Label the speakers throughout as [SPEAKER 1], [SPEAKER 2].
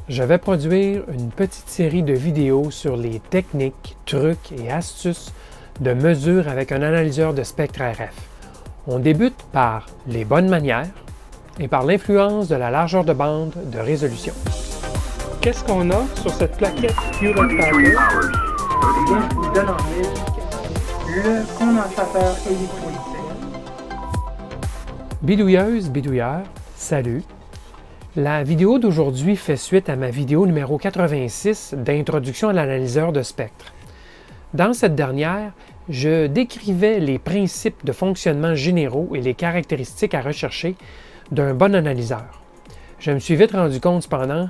[SPEAKER 1] Je vais produire une petite série de vidéos sur les techniques, trucs et astuces de mesure avec un analyseur de spectre RF. On débute par les bonnes manières et par l'influence de la largeur de bande de résolution.
[SPEAKER 2] Qu'est-ce qu'on a sur cette plaquette Hewlett-Packard?
[SPEAKER 3] Je vous donne en liste le condensateur électrolytique.
[SPEAKER 1] Bidouilleuse, bidouilleur, salut! La vidéo d'aujourd'hui fait suite à ma vidéo numéro 86 d'introduction à l'analyseur de spectre. Dans cette dernière, je décrivais les principes de fonctionnement généraux et les caractéristiques à rechercher d'un bon analyseur. Je me suis vite rendu compte cependant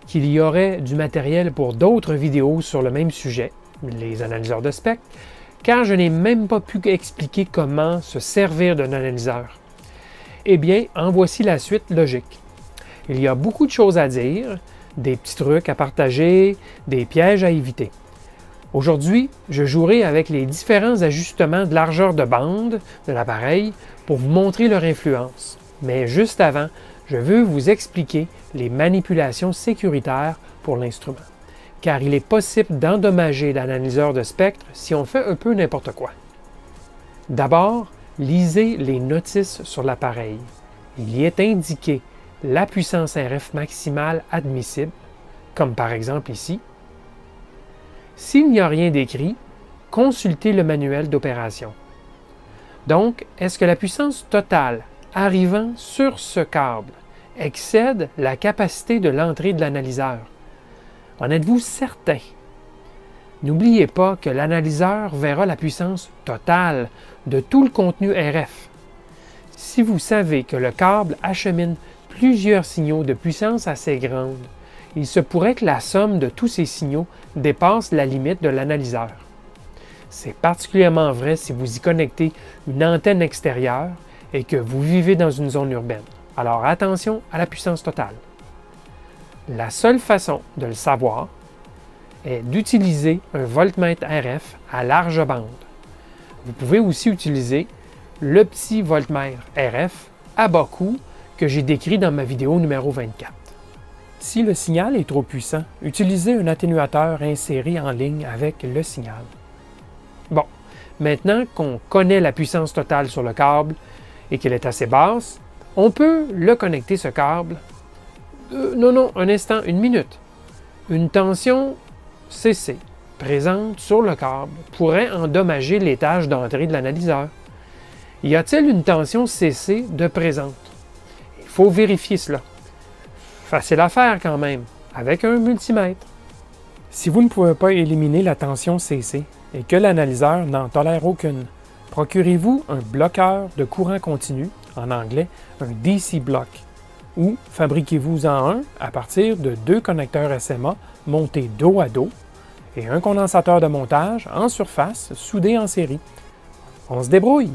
[SPEAKER 1] qu'il y aurait du matériel pour d'autres vidéos sur le même sujet, les analyseurs de spectre, car je n'ai même pas pu expliquer comment se servir d'un analyseur. Eh bien, en voici la suite logique. Il y a beaucoup de choses à dire, des petits trucs à partager, des pièges à éviter. Aujourd'hui, je jouerai avec les différents ajustements de largeur de bande de l'appareil pour vous montrer leur influence. Mais juste avant, je veux vous expliquer les manipulations sécuritaires pour l'instrument, car il est possible d'endommager l'analyseur de spectre si on fait un peu n'importe quoi. D'abord, lisez les notices sur l'appareil. Il y est indiqué la puissance RF maximale admissible, comme par exemple ici. S'il n'y a rien d'écrit, consultez le manuel d'opération. Donc, est-ce que la puissance totale arrivant sur ce câble excède la capacité de l'entrée de l'analyseur? En êtes-vous certain? N'oubliez pas que l'analyseur verra la puissance totale de tout le contenu RF. Si vous savez que le câble achemine plusieurs signaux de puissance assez grande, il se pourrait que la somme de tous ces signaux dépasse la limite de l'analyseur. C'est particulièrement vrai si vous y connectez une antenne extérieure et que vous vivez dans une zone urbaine. Alors attention à la puissance totale. La seule façon de le savoir est d'utiliser un voltmètre RF à large bande. Vous pouvez aussi utiliser le petit voltmètre RF à bas coût que j'ai décrit dans ma vidéo numéro 24. Si le signal est trop puissant, utilisez un atténuateur inséré en ligne avec le signal. Bon, maintenant qu'on connaît la puissance totale sur le câble et qu'elle est assez basse, on peut le connecter ce câble. Non, un instant, une minute. Une tension CC présente sur le câble pourrait endommager l'étage d'entrée de l'analyseur. Y a-t-il une tension CC de présente? Il faut vérifier cela. Facile à faire quand même, avec un multimètre. Si vous ne pouvez pas éliminer la tension CC et que l'analyseur n'en tolère aucune, procurez-vous un bloqueur de courant continu, en anglais un DC block, ou fabriquez-vous-en un à partir de 2 connecteurs SMA montés dos à dos et un condensateur de montage en surface soudé en série. On se débrouille!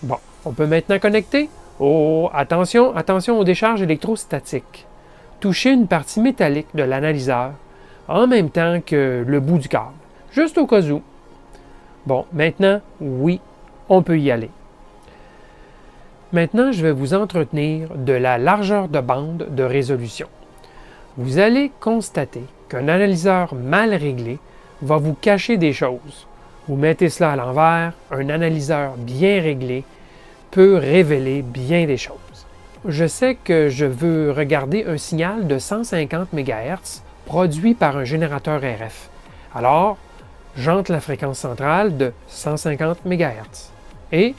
[SPEAKER 1] Bon, on peut maintenant connecter. Oh, attention aux décharges électrostatiques. Touchez une partie métallique de l'analyseur en même temps que le bout du câble, juste au cas où. Bon, maintenant, oui, on peut y aller. Maintenant, je vais vous entretenir de la largeur de bande de résolution. Vous allez constater qu'un analyseur mal réglé va vous cacher des choses. Vous mettez cela à l'envers, un analyseur bien réglé peut révéler bien des choses. Je sais que je veux regarder un signal de 150 MHz produit par un générateur RF. Alors, j'entre la fréquence centrale de 150 MHz et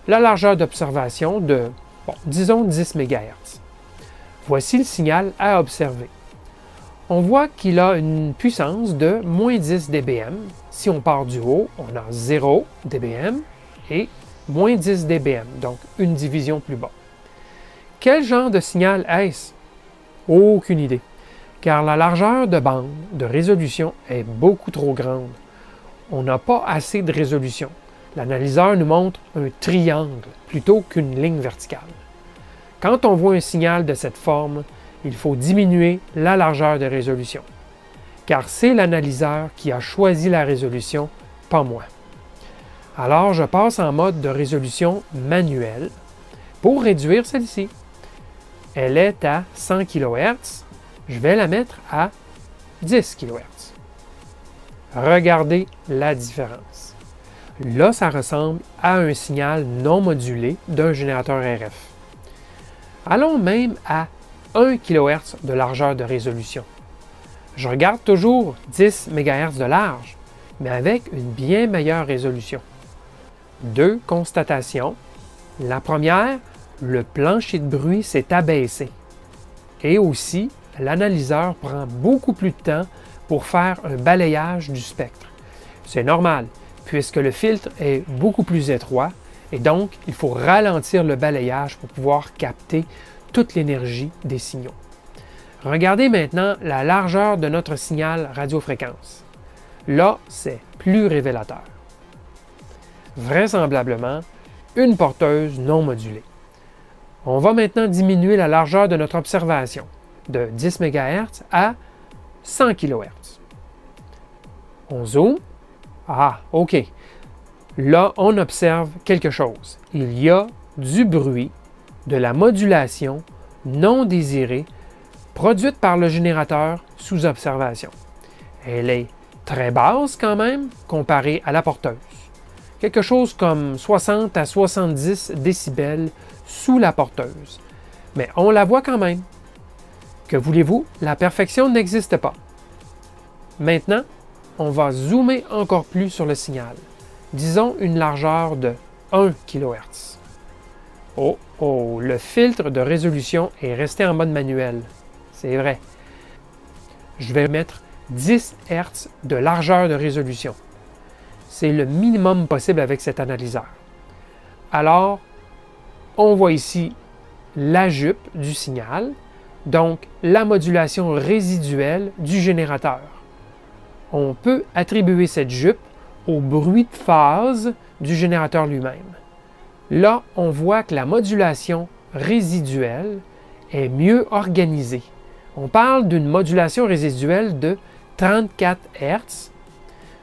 [SPEAKER 1] la largeur d'observation de, disons 10 MHz. Voici le signal à observer. On voit qu'il a une puissance de moins 10 dBm. Si on part du haut, on a 0 dBm et moins 10 dBm, donc une division plus bas. Quel genre de signal est-ce? Aucune idée, car la largeur de bande de résolution est beaucoup trop grande. On n'a pas assez de résolution. L'analyseur nous montre un triangle plutôt qu'une ligne verticale. Quand on voit un signal de cette forme, il faut diminuer la largeur de résolution, car c'est l'analyseur qui a choisi la résolution, pas moi. Alors, je passe en mode de résolution manuelle pour réduire celle-ci. Elle est à 100 kHz je vais la mettre à 10 kHz. Regardez la différence. Là, ça ressemble à un signal non modulé d'un générateur RF. Allons même à 1 kHz de largeur de résolution. Je regarde toujours 10 MHz de large, mais avec une bien meilleure résolution. Deux constatations. La première, le plancher de bruit s'est abaissé. Et aussi, l'analyseur prend beaucoup plus de temps pour faire un balayage du spectre. C'est normal, puisque le filtre est beaucoup plus étroit et donc il faut ralentir le balayage pour pouvoir capter toute l'énergie des signaux. Regardez maintenant la largeur de notre signal radiofréquence. Là, c'est plus révélateur. Vraisemblablement, une porteuse non modulée. On va maintenant diminuer la largeur de notre observation de 10 MHz à 100 kHz. On zoome. Ah, OK. Là, on observe quelque chose. Il y a du bruit, de la modulation non désirée produite par le générateur sous observation. Elle est très basse quand même comparée à la porteuse. Quelque chose comme 60 à 70 décibels sous la porteuse. Mais on la voit quand même. Que voulez-vous? La perfection n'existe pas. Maintenant, on va zoomer encore plus sur le signal. Disons une largeur de 1 kHz. Oh, le filtre de résolution est resté en mode manuel. C'est vrai. Je vais mettre 10 Hz de largeur de résolution. C'est le minimum possible avec cet analyseur. Alors, on voit ici la jupe du signal, donc la modulation résiduelle du générateur. On peut attribuer cette jupe au bruit de phase du générateur lui-même. Là, on voit que la modulation résiduelle est mieux organisée. On parle d'une modulation résiduelle de 34 Hz,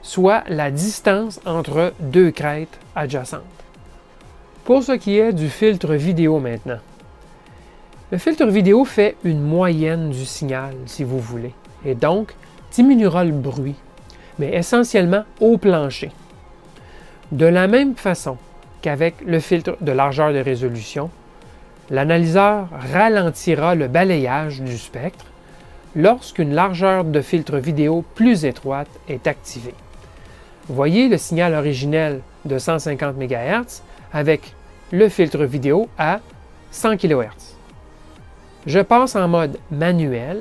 [SPEAKER 1] soit la distance entre deux crêtes adjacentes. Pour ce qui est du filtre vidéo maintenant. Le filtre vidéo fait une moyenne du signal, si vous voulez, et donc diminuera le bruit, mais essentiellement au plancher. De la même façon qu'avec le filtre de largeur de résolution, l'analyseur ralentira le balayage du spectre lorsqu'une largeur de filtre vidéo plus étroite est activée. Voyez le signal originel de 150 MHz avec le filtre vidéo à 100 kHz. Je passe en mode manuel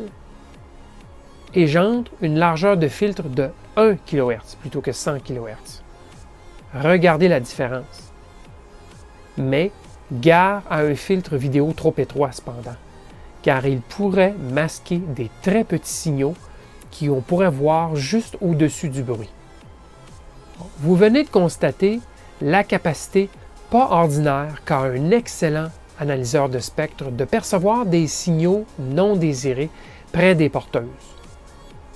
[SPEAKER 1] et j'entre une largeur de filtre de 1 kHz plutôt que 100 kHz. Regardez la différence. Mais gare à un filtre vidéo trop étroit cependant, car il pourrait masquer des très petits signaux qu'on pourrait voir juste au-dessus du bruit. Vous venez de constater la capacité pas ordinaire qu'a un excellent analyseur de spectre de percevoir des signaux non désirés près des porteuses.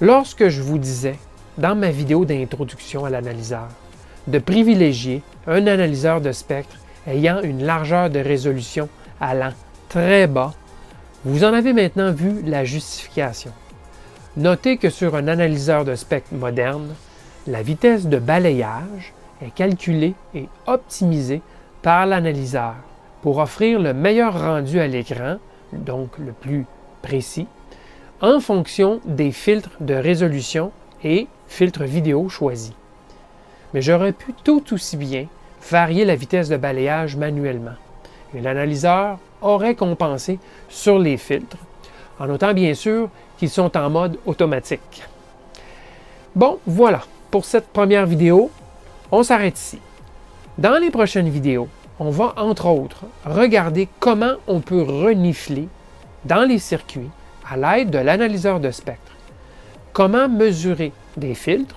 [SPEAKER 1] Lorsque je vous disais, dans ma vidéo d'introduction à l'analyseur, de privilégier un analyseur de spectre ayant une largeur de résolution allant très bas, vous en avez maintenant vu la justification. Notez que sur un analyseur de spectre moderne, la vitesse de balayage est calculée et optimisée par l'analyseur pour offrir le meilleur rendu à l'écran, donc le plus précis, en fonction des filtres de résolution et filtres vidéo choisis. Mais j'aurais pu tout aussi bien varier la vitesse de balayage manuellement. Et l'analyseur aurait compensé sur les filtres, en notant bien sûr qu'ils sont en mode automatique. Bon, voilà, pour cette première vidéo, on s'arrête ici. Dans les prochaines vidéos, on va entre autres regarder comment on peut renifler dans les circuits à l'aide de l'analyseur de spectre, comment mesurer des filtres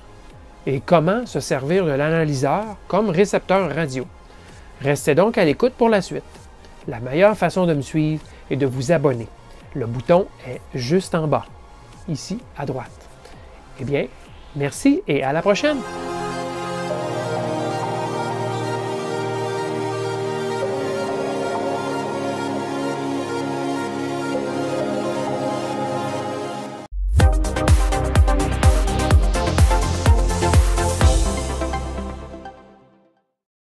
[SPEAKER 1] et comment se servir de l'analyseur comme récepteur radio. Restez donc à l'écoute pour la suite. La meilleure façon de me suivre est de vous abonner. Le bouton est juste en bas, ici à droite. Eh bien, merci et à la prochaine!
[SPEAKER 3] Bye.